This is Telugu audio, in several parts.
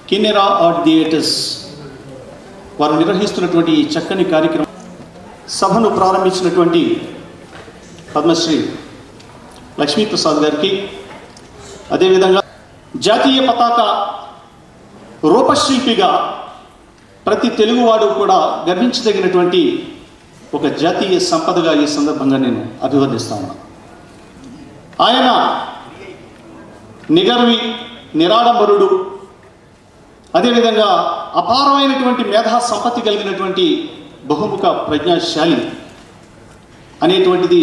కిన్నెరా ఆర్ట్ థియేటర్స్ వారు నిర్వహిస్తున్నటువంటి ఈ చక్కని కార్యక్రమం సభను ప్రారంభించినటువంటి పద్మశ్రీ లక్ష్మీప్రసాద్ గారికి, అదేవిధంగా జాతీయ పతాక రూపశిల్పిగా ప్రతి తెలుగువాడు కూడా గర్వించదగినటువంటి ఒక జాతీయ సంపదగా ఈ సందర్భంగా నేను అభివర్ణిస్తా ఉన్నాను. ఆయన నిగర్వి, నిరాడంబరుడు, అదేవిధంగా అపారమైనటువంటి మేధా సంపత్తి కలిగినటువంటి బహుముఖ ప్రజ్ఞాశాలి అనేటువంటిది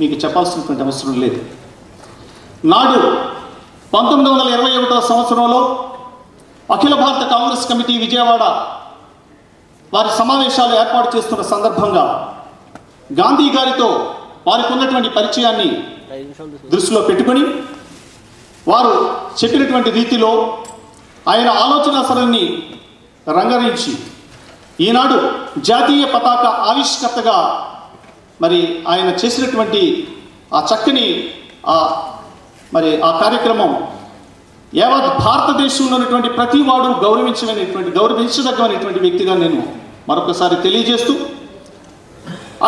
మీకు చెప్పాల్సినటువంటి అవసరం లేదు. నాడు 1921వ సంవత్సరంలో అఖిల భారత కాంగ్రెస్ కమిటీ విజయవాడ వారి సమావేశాలు ఏర్పాటు చేస్తున్న సందర్భంగా గాంధీ గారితో వారికి ఉన్నటువంటి పరిచయాన్ని దృష్టిలో పెట్టుకొని వారు చెప్పినటువంటి రీతిలో ఆయన ఆలోచన సరళిని రంగరించి ఈనాడు జాతీయ పతాక ఆవిష్కర్తగా మరి ఆయన చేసినటువంటి ఆ చక్కని మరి ఆ కార్యక్రమం యావత్ భారతదేశంలో ఉన్నటువంటి ప్రతి వాడు గౌరవించదగ్గమైనటువంటి వ్యక్తిగా నేను మరొకసారి తెలియజేస్తూ,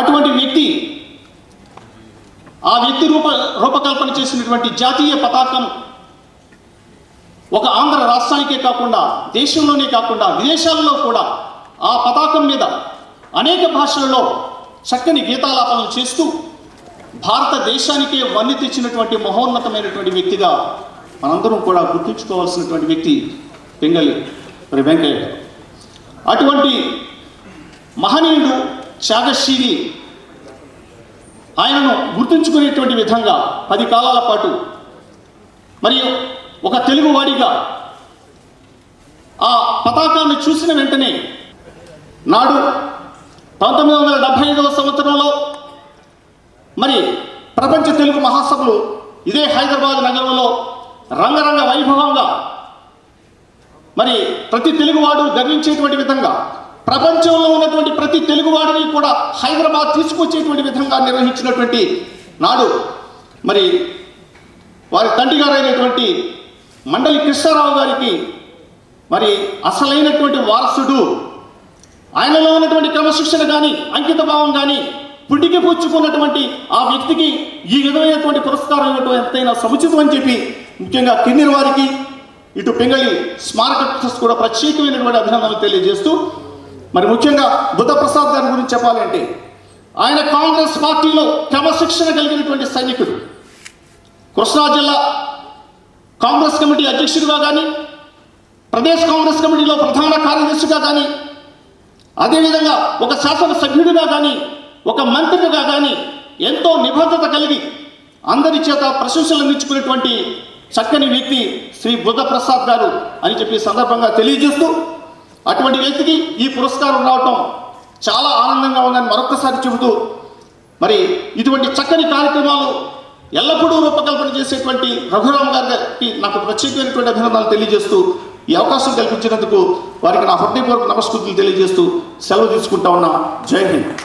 అటువంటి వ్యక్తి ఆ వ్యక్తి రూపకల్పన చేసినటువంటి జాతీయ పతాకం ఒక ఆంధ్ర రాష్ట్రానికే కాకుండా దేశంలోనే కాకుండా విదేశాలలో కూడా ఆ పతాకం మీద అనేక భాషలలో చక్కని గీతాలాపనలు చేస్తూ భారతదేశానికే వన్నె తెచ్చినటువంటి మహోన్నతమైనటువంటి వ్యక్తిగా మనందరం కూడా గుర్తుంచుకోవాల్సినటువంటి వ్యక్తి పింగళి వెంకయ్య గారు. అటువంటి మహనీయుడు, త్యాగశీలి, ఆయనను గుర్తుంచుకునేటువంటి విధంగా 10 కాలాల పాటు మరియు ఒక తెలుగువాడిగా ఆ పతాకాన్ని చూసిన వెంటనే నాడు 1975వ సంవత్సరంలో మరి ప్రపంచ తెలుగు మహాసభలు ఇదే హైదరాబాద్ నగరంలో రంగరంగ వైభవంగా మరి ప్రతి తెలుగువాడు గర్వించేటువంటి విధంగా ప్రపంచంలో ఉన్నటువంటి ప్రతి తెలుగువాడిని కూడా హైదరాబాద్ తీసుకొచ్చేటువంటి విధంగా నిర్వహించినటువంటి నాడు మరి వారి తండ్రి గారైనటువంటి మండలి కృష్ణారావు గారికి మరి అసలైనటువంటి వారసుడు, ఆయనలో ఉన్నటువంటి క్రమశిక్షణ కానీ అంకిత భావం కానీ పుట్టికి పుచ్చుకున్నటువంటి ఆ వ్యక్తికి ఈ విధమైనటువంటి పురస్కారం ఇవ్వడం ఎంతైనా సముచితం అని చెప్పి ముఖ్యంగా కిన్నెర వారికి, ఇటు పింగళి స్మారక ట్రస్ట్ కూడా ప్రత్యేకమైనటువంటి అభినందనలు తెలియజేస్తూ, మరి ముఖ్యంగా బుద్ధప్రసాద్ గారి గురించి చెప్పాలంటే ఆయన కాంగ్రెస్ పార్టీలో క్రమశిక్షణ కలిగినటువంటి సైనికుడు. కృష్ణా జిల్లా కాంగ్రెస్ కమిటీ అధ్యక్షుడిగా కానీ, ప్రదేశ్ కాంగ్రెస్ కమిటీలో ప్రధాన కార్యదర్శిగా కానీ, అదేవిధంగా ఒక శాసనసభ్యుడిగా కానీ, ఒక మంత్రిగా కానీ ఎంతో నిబద్ధత కలిగి అందరి చేత ప్రశంసలు అందించుకునేటువంటి చక్కని వ్యక్తి శ్రీ బుద్ధప్రసాద్ గారు అని చెప్పి సందర్భంగా తెలియజేస్తూ, అటువంటి వ్యక్తికి ఈ పురస్కారం రావటం చాలా ఆనందంగా ఉందని మరొకసారి చెబుతూ, మరి ఇటువంటి చక్కని కార్యక్రమాలు ఎల్లప్పుడూ రూపకల్పన చేసేటువంటి రఘురామ్ గారికి నాకు ప్రత్యేకమైనటువంటి అభినందనలు తెలియజేస్తూ, ఈ అవకాశం కల్పించినందుకు వారికి నా హృదయపూర్వక నమస్కృతులు తెలియజేస్తూ సెలవు తీసుకుంటా ఉన్నా. జై హింద్.